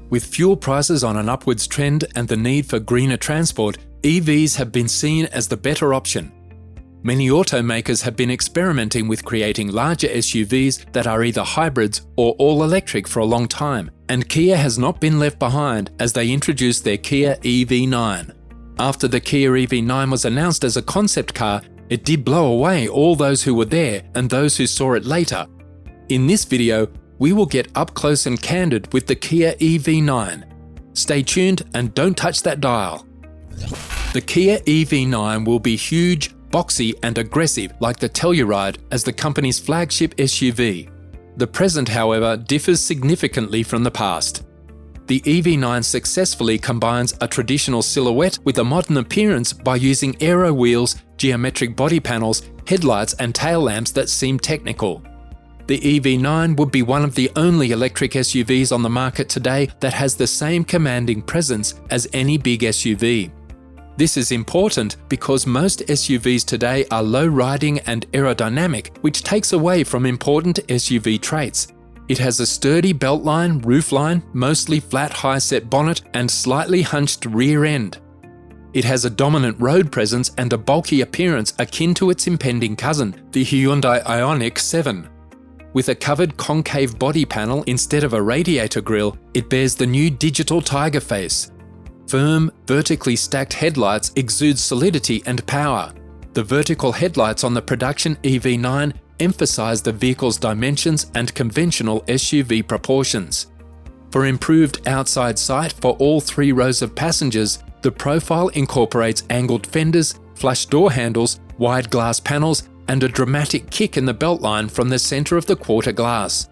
With fuel prices on an upwards trend and the need for greener transport, EVs have been seen as the better option. Many automakers have been experimenting with creating larger SUVs that are either hybrids or all-electric for a long time, and Kia has not been left behind as they introduced their Kia EV9. After the Kia EV9 was announced as a concept car, it did blow away all those who were there and those who saw it later. In this video, we will get up close and candid with the Kia EV9. Stay tuned and don't touch that dial. The Kia EV9 will be huge, boxy and aggressive like the Telluride as the company's flagship SUV. The present, however, differs significantly from the past. The EV9 successfully combines a traditional silhouette with a modern appearance by using aero wheels, geometric body panels, headlights and tail lamps that seem technical. The EV9 would be one of the only electric SUVs on the market today that has the same commanding presence as any big SUV. This is important because most SUVs today are low riding and aerodynamic, which takes away from important SUV traits. It has a sturdy beltline, roofline, mostly flat high-set bonnet and slightly hunched rear end. It has a dominant road presence and a bulky appearance akin to its impending cousin, the Hyundai Ioniq 7. With a covered concave body panel instead of a radiator grille, it bears the new digital tiger face. Firm, vertically stacked headlights exude solidity and power. The vertical headlights on the production EV9 emphasize the vehicle's dimensions and conventional SUV proportions. For improved outside sight for all 3 rows of passengers, the profile incorporates angled fenders, flush door handles, wide glass panels, and a dramatic kick in the beltline from the center of the quarter glass.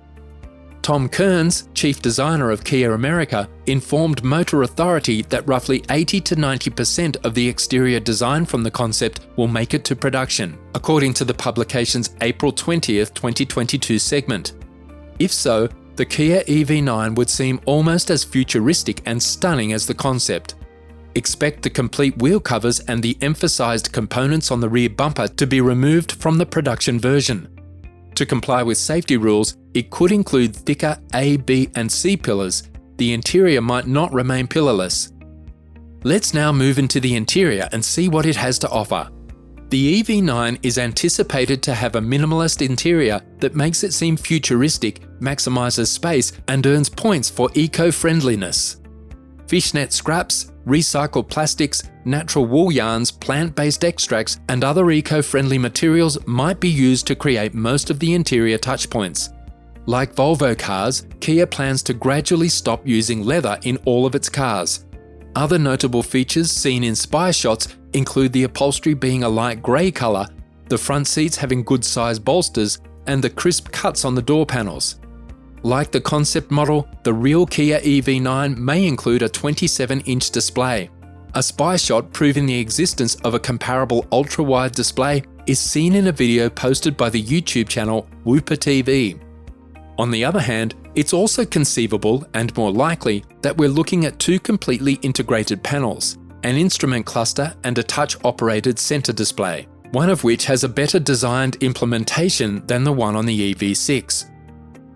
Tom Kearns, chief designer of Kia America, informed Motor Authority that roughly 80 to 90% of the exterior design from the concept will make it to production, according to the publication's April 20th, 2022 segment. If so, the Kia EV9 would seem almost as futuristic and stunning as the concept. Expect the complete wheel covers and the emphasized components on the rear bumper to be removed from the production version. To comply with safety rules, it could include thicker A, B and C pillars. The interior might not remain pillarless. Let's now move into the interior and see what it has to offer. The EV9 is anticipated to have a minimalist interior that makes it seem futuristic, maximizes space and earns points for eco-friendliness. Fishnet scraps, recycled plastics, natural wool yarns, plant-based extracts, and other eco-friendly materials might be used to create most of the interior touchpoints. Like Volvo cars, Kia plans to gradually stop using leather in all of its cars. Other notable features seen in spy shots include the upholstery being a light grey colour, the front seats having good-sized bolsters, and the crisp cuts on the door panels. Like the concept model, the real Kia EV9 may include a 27-inch display. A spy shot proving the existence of a comparable ultra-wide display is seen in a video posted by the YouTube channel Whooper TV. On the other hand, it's also conceivable and more likely that we're looking at 2 completely integrated panels, an instrument cluster and a touch-operated center display, one of which has a better designed implementation than the one on the EV6.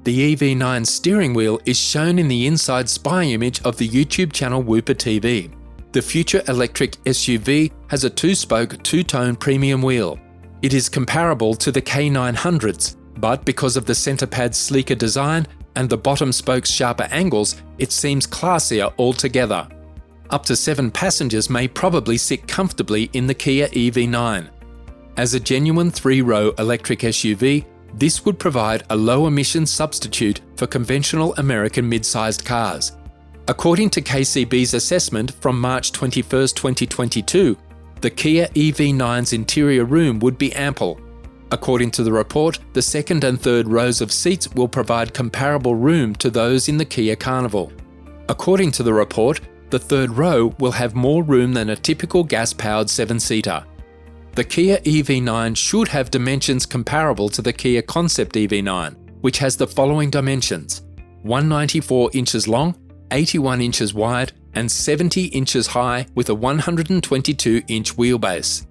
The EV9 steering wheel is shown in the inside spy image of the YouTube channel Whooper TV. The future electric SUV has a 2-spoke, 2-tone premium wheel. It is comparable to the K900s, but because of the center pad's sleeker design and the bottom spoke's sharper angles, it seems classier altogether. Up to 7 passengers may probably sit comfortably in the Kia EV9. As a genuine 3-row electric SUV, this would provide a low-emission substitute for conventional American mid-sized cars. According to KCB's assessment from March 21, 2022, the Kia EV9's interior room would be ample. According to the report, the second and third rows of seats will provide comparable room to those in the Kia Carnival. According to the report, the third row will have more room than a typical gas-powered 7-seater. The Kia EV9 should have dimensions comparable to the Kia Concept EV9, which has the following dimensions: 194 inches long, 81 inches wide, and 70 inches high with a 122-inch wheelbase.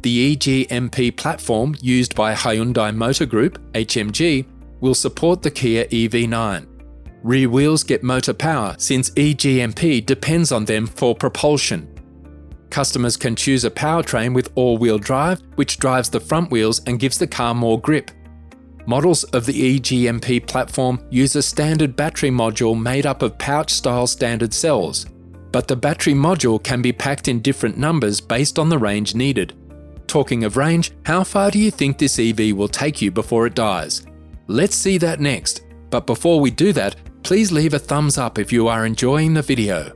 The EGMP platform used by Hyundai Motor Group, HMG, will support the Kia EV9. Rear wheels get motor power since EGMP depends on them for propulsion. Customers can choose a powertrain with all-wheel drive, which drives the front wheels and gives the car more grip. Models of the EGMP platform use a standard battery module made up of pouch-style standard cells, but the battery module can be packed in different numbers based on the range needed. Talking of range, how far do you think this EV will take you before it dies? Let's see that next, but before we do that, please leave a thumbs up if you are enjoying the video.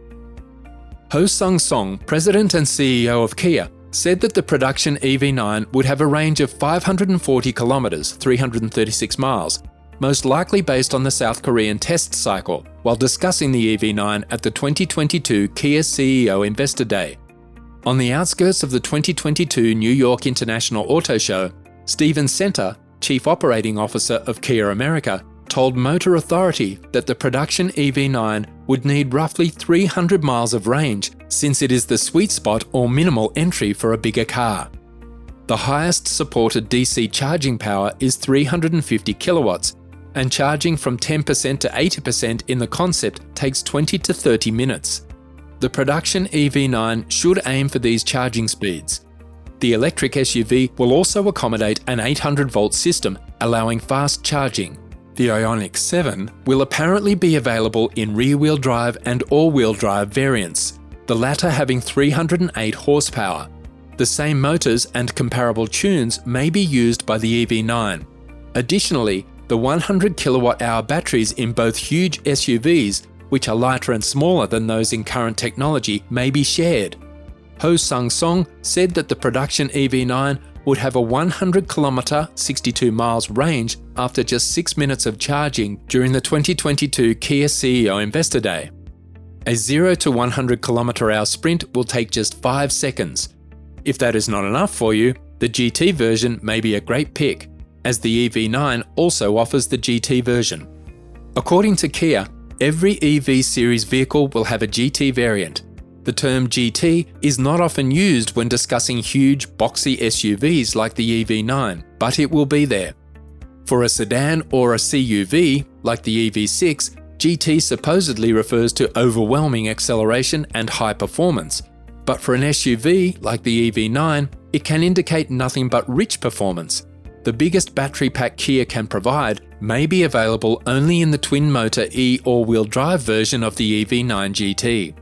Ho Sung Song, President and CEO of Kia, said that the production EV9 would have a range of 540 kilometers, 336 miles, most likely based on the South Korean test cycle, while discussing the EV9 at the 2022 Kia CEO Investor Day. On the outskirts of the 2022 New York International Auto Show, Steven Center, Chief Operating Officer of Kia America, told Motor Authority that the production EV9 would need roughly 300 miles of range since it is the sweet spot or minimal entry for a bigger car. The highest supported DC charging power is 350 kilowatts, and charging from 10% to 80% in the concept takes 20 to 30 minutes. The production EV9 should aim for these charging speeds. The electric SUV will also accommodate an 800-volt system, allowing fast charging. The Ioniq 7 will apparently be available in rear-wheel drive and all-wheel drive variants, the latter having 308 horsepower. The same motors and comparable tunes may be used by the EV9. Additionally, the 100 kilowatt-hour batteries in both huge SUVs, which are lighter and smaller than those in current technology, may be shared. Ho Sung Song said that the production EV9 would have a 100 kilometer, 62 miles range after just 6 minutes of charging during the 2022 Kia CEO Investor Day. A 0 to 100 km/h sprint will take just 5 seconds. If that is not enough for you, the GT version may be a great pick, as the EV9 also offers the GT version. According to Kia, every EV series vehicle will have a GT variant. The term GT is not often used when discussing huge, boxy SUVs like the EV9, but it will be there. For a sedan or a CUV, like the EV6, GT supposedly refers to overwhelming acceleration and high performance, but for an SUV, like the EV9, it can indicate nothing but rich performance. The biggest battery pack Kia can provide may be available only in the twin-motor E all-wheel drive version of the EV9 GT.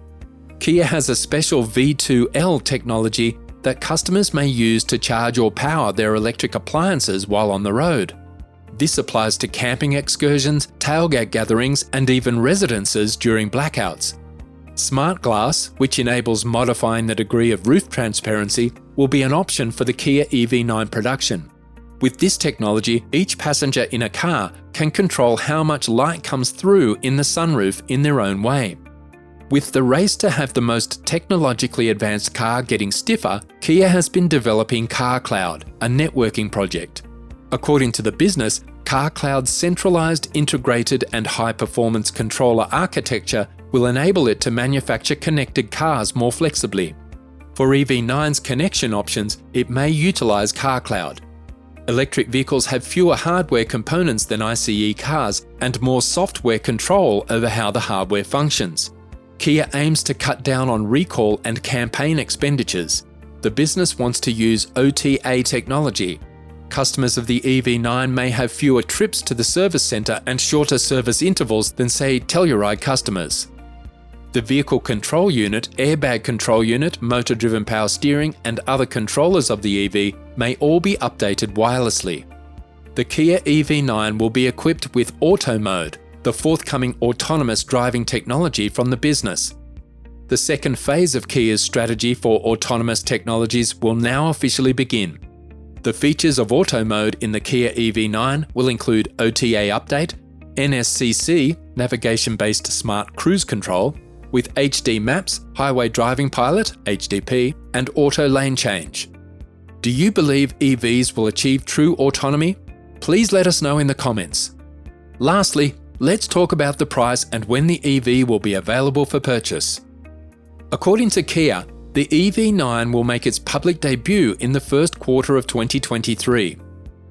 Kia has a special V2L technology that customers may use to charge or power their electric appliances while on the road. This applies to camping excursions, tailgate gatherings, and even residences during blackouts. Smart Glass, which enables modifying the degree of roof transparency, will be an option for the Kia EV9 production. With this technology, each passenger in a car can control how much light comes through in the sunroof in their own way. With the race to have the most technologically advanced car getting stiffer, Kia has been developing CarCloud, a networking project. According to the business, CarCloud's centralized, integrated, and high-performance controller architecture will enable it to manufacture connected cars more flexibly. For EV9's connection options, it may utilize CarCloud. Electric vehicles have fewer hardware components than ICE cars and more software control over how the hardware functions. Kia aims to cut down on recall and campaign expenditures. The business wants to use OTA technology. Customers of the EV9 may have fewer trips to the service centre and shorter service intervals than, say, Telluride customers. The vehicle control unit, airbag control unit, motor-driven power steering, and other controllers of the EV may all be updated wirelessly. The Kia EV9 will be equipped with Auto Mode, the forthcoming autonomous driving technology from the business. The second phase of Kia's strategy for autonomous technologies will now officially begin. The features of Auto Mode in the Kia EV9 will include OTA update, NSCC, navigation-based smart cruise control, with HD Maps, Highway Driving Pilot, HDP, and Auto Lane Change. Do you believe EVs will achieve true autonomy? Please let us know in the comments. Lastly, let's talk about the price and when the EV will be available for purchase. According to Kia, the EV9 will make its public debut in the first quarter of 2023.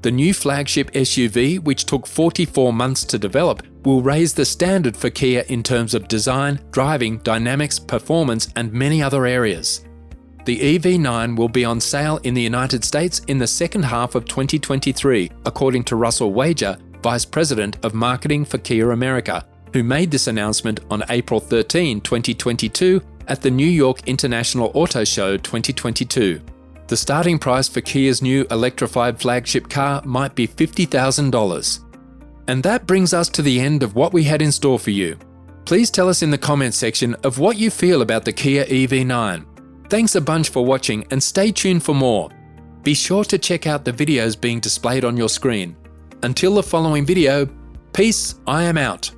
The new flagship SUV, which took 44 months to develop, will raise the standard for Kia in terms of design, driving, dynamics, performance, and many other areas. The EV9 will be on sale in the United States in the second half of 2023, according to Russell Wager, Vice President of Marketing for Kia America, who made this announcement on April 13, 2022 at the New York International Auto Show 2022. The starting price for Kia's new electrified flagship car might be $50,000. And that brings us to the end of what we had in store for you. Please tell us in the comments section of what you feel about the Kia EV9. Thanks a bunch for watching and stay tuned for more. Be sure to check out the videos being displayed on your screen. Until the following video, peace, I am out.